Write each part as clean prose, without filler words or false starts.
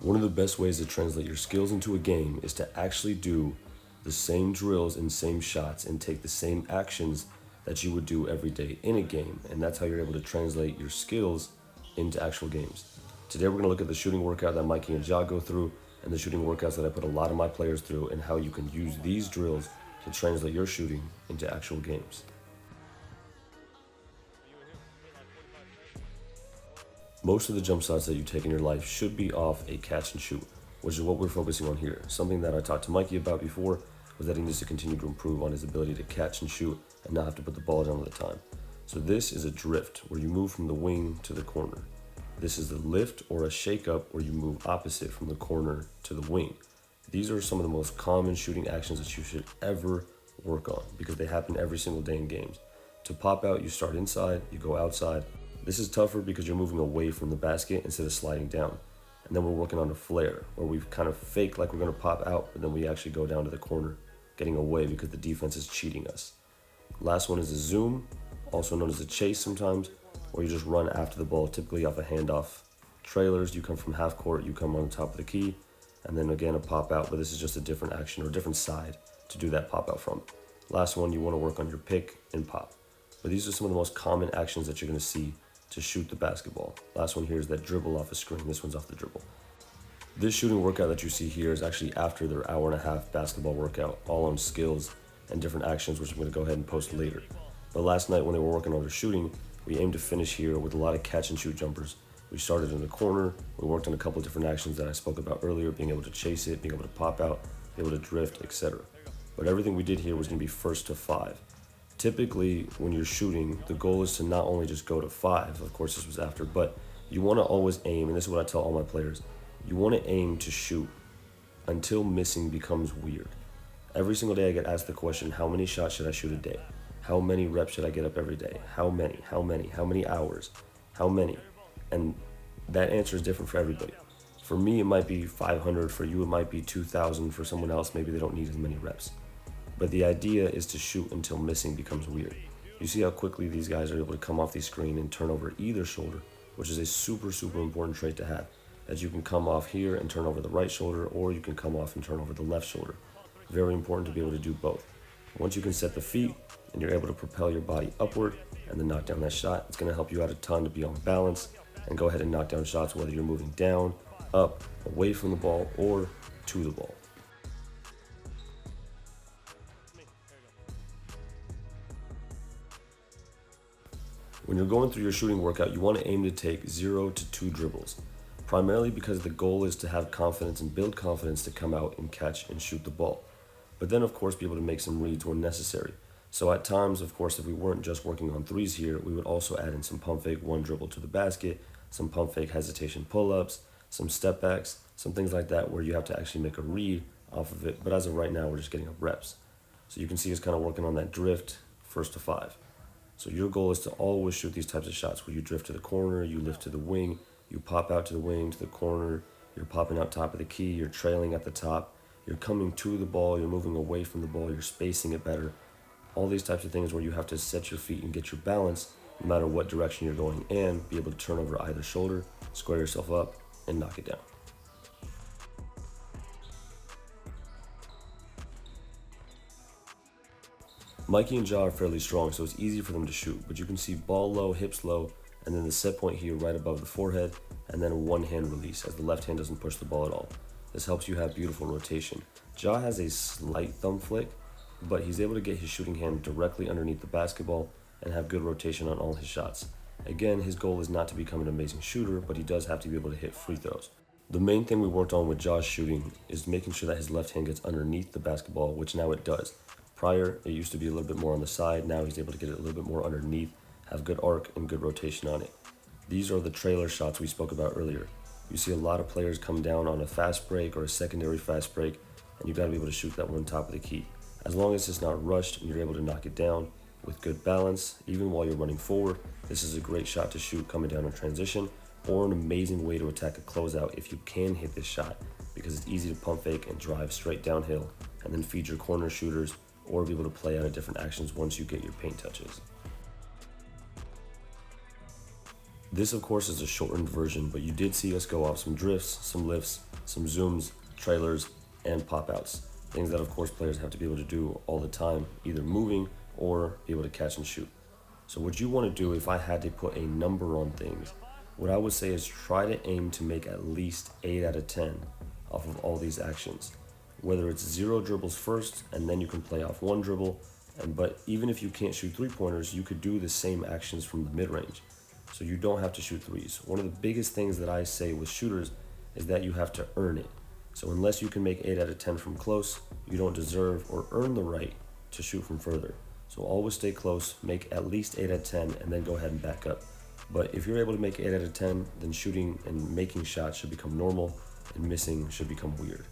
One of the best ways to translate your skills into a game is to actually do the same drills and same shots and take the same actions that you would do every day in a game. And that's how you're able to translate your skills into actual games. Today we're going to look at the shooting workout that Mikey and Jahzare go through and the shooting workouts that I put a lot of my players through and how you can use these drills to translate your shooting into actual games. Most of the jump shots that you take in your life should be off a catch and shoot, which is what we're focusing on here. Something that I talked to Mikey about before was that he needs to continue to improve on his ability to catch and shoot and not have to put the ball down all the time. So this is a drift, where you move from the wing to the corner. This is the lift or a shake up, where you move opposite from the corner to the wing. These are some of the most common shooting actions that you should ever work on because they happen every single day in games. To pop out, you start inside, you go outside. This is tougher because you're moving away from the basket instead of sliding down. And then we're working on a flare, where we kind of fake like we're going to pop out, but then we actually go down to the corner, getting away because the defense is cheating us. Last one is a zoom, also known as a chase sometimes, where you just run after the ball, typically off a handoff. Trailers, you come from half court, you come on top of the key, and then again a pop out, but this is just a different action or a different side to do that pop out from. Last one, you want to work on your pick and pop. But these are some of the most common actions that you're going to see to shoot the basketball. Last one here is that dribble off a screen. This one's off the dribble. This shooting workout that you see here is actually after their hour-and-a-half basketball workout, all on skills and different actions, which I'm going to go ahead and post later. But last night when they were working on their shooting, we aimed to finish here with a lot of catch and shoot jumpers. We started in the corner. We worked on a couple of different actions that I spoke about earlier, being able to chase it, being able to pop out, be able to drift, etc. But everything we did here was going to be first to 5. Typically, when you're shooting, the goal is to not only just go to 5, of course this was after, but you want to always aim, and this is what I tell all my players, you want to aim to shoot until missing becomes weird. Every single day I get asked the question, how many shots should I shoot a day? How many reps should I get up every day? How many hours? How many? And that answer is different for everybody. For me, it might be 500. For you, it might be 2,000. For someone else, maybe they don't need as many reps. But the idea is to shoot until missing becomes weird. You see how quickly these guys are able to come off the screen and turn over either shoulder, which is a super, super important trait to have. That you can come off here and turn over the right shoulder, or you can come off and turn over the left shoulder. Very important to be able to do both. Once you can set the feet and you're able to propel your body upward and then knock down that shot, it's going to help you out a ton to be on balance and go ahead and knock down shots, whether you're moving down, up, away from the ball, or to the ball. When you're going through your shooting workout, you want to aim to take 0 to 2 dribbles, primarily because the goal is to have confidence and build confidence to come out and catch and shoot the ball. But then, of course, be able to make some reads when necessary. So at times, of course, if we weren't just working on threes here, we would also add in some pump fake, one dribble to the basket, some pump fake hesitation pull-ups, some step backs, some things like that where you have to actually make a read off of it. But as of right now, we're just getting up reps. So you can see us kind of working on that drift first to 5. So your goal is to always shoot these types of shots where you drift to the corner, you lift to the wing, you pop out to the wing, to the corner, you're popping out top of the key, you're trailing at the top, you're coming to the ball, you're moving away from the ball, you're spacing it better. All these types of things where you have to set your feet and get your balance no matter what direction you're going and be able to turn over either shoulder, square yourself up, and knock it down. Mikey and Jahzare are fairly strong, so it's easy for them to shoot, but you can see ball low, hips low, and then the set point here right above the forehead, and then a one-hand release as the left hand doesn't push the ball at all. This helps you have beautiful rotation. Jahzare has a slight thumb flick, but he's able to get his shooting hand directly underneath the basketball and have good rotation on all his shots. Again, his goal is not to become an amazing shooter, but he does have to be able to hit free throws. The main thing we worked on with Jahzare's shooting is making sure that his left hand gets underneath the basketball, which now it does. Prior, it used to be a little bit more on the side. Now he's able to get it a little bit more underneath, have good arc and good rotation on it. These are the trailer shots we spoke about earlier. You see a lot of players come down on a fast break or a secondary fast break, and you got to be able to shoot that one top of the key. As long as it's not rushed and you're able to knock it down with good balance, even while you're running forward, this is a great shot to shoot coming down in transition, or an amazing way to attack a closeout if you can hit this shot, because it's easy to pump fake and drive straight downhill and then feed your corner shooters or be able to play out of different actions once you get your paint touches. This, of course, is a shortened version, but you did see us go off some drifts, some lifts, some zooms, trailers, and pop-outs. Things that, of course, players have to be able to do all the time, either moving or be able to catch and shoot. So what you want to do, if I had to put a number on things, what I would say is try to aim to make at least 8 out of 10 off of all these actions. Whether it's 0 dribbles first, and then you can play off 1 dribble, but even if you can't shoot 3-pointers, you could do the same actions from the mid-range. So you don't have to shoot threes. One of the biggest things that I say with shooters is that you have to earn it. So unless you can make 8 out of 10 from close, you don't deserve or earn the right to shoot from further. So always stay close, make at least 8 out of 10, and then go ahead and back up. But if you're able to make 8 out of 10, then shooting and making shots should become normal, and missing should become weird.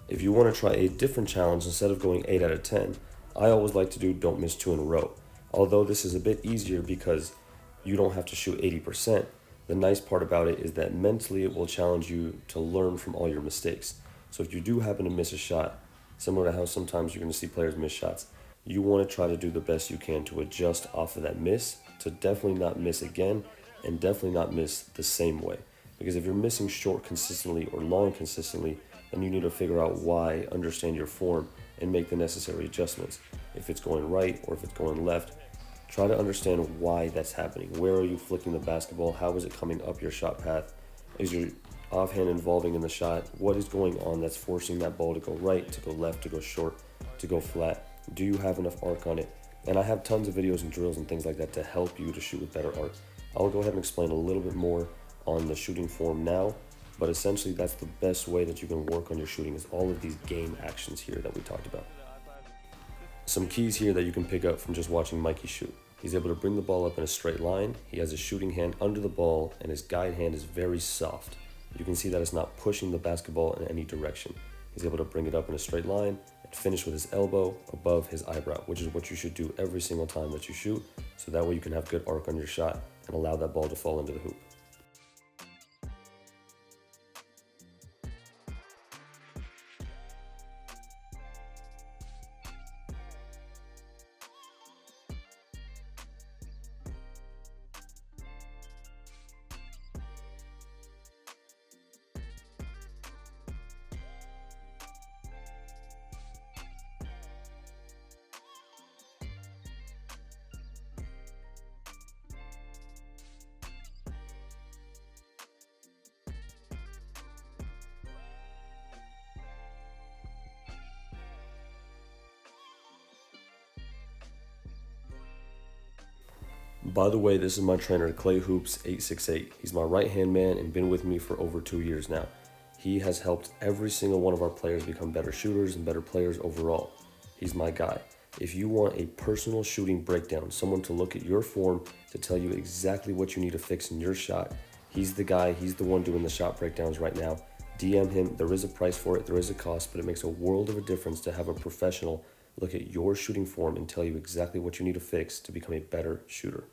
If you want to try a different challenge, instead of going 8 out of 10, I always like to do don't miss 2 in a row. Although this is a bit easier because you don't have to shoot 80%, the nice part about it is that mentally it will challenge you to learn from all your mistakes. So if you do happen to miss a shot, similar to how sometimes you're going to see players miss shots, you want to try to do the best you can to adjust off of that miss, to definitely not miss again, and definitely not miss the same way. Because if you're missing short consistently or long consistently, then you need to figure out why, understand your form, and make the necessary adjustments. If it's going right or if it's going left, try to understand why that's happening. Where are you flicking the basketball? How is it coming up your shot path? Is your offhand involving in the shot? What is going on that's forcing that ball to go right, to go left, to go short, to go flat? Do you have enough arc on it? And I have tons of videos and drills and things like that to help you to shoot with better arc. I'll go ahead and explain a little bit more on the shooting form now, but essentially that's the best way that you can work on your shooting, is all of these game actions here that we talked about. Some keys here that you can pick up from just watching Mikey shoot. He's able to bring the ball up in a straight line. He has his shooting hand under the ball, and his guide hand is very soft. You can see that it's not pushing the basketball in any direction. He's able to bring it up in a straight line and finish with his elbow above his eyebrow, which is what you should do every single time that you shoot, so that way you can have good arc on your shot and allow that ball to fall into the hoop. By the way, this is my trainer, Clay Hoops 868. He's my right-hand man and been with me for over 2 years now. He has helped every single one of our players become better shooters and better players overall. He's my guy. If you want a personal shooting breakdown, someone to look at your form to tell you exactly what you need to fix in your shot, he's the guy. He's the one doing the shot breakdowns right now. DM him. There is a price for it. There is a cost, but it makes a world of a difference to have a professional look at your shooting form and tell you exactly what you need to fix to become a better shooter.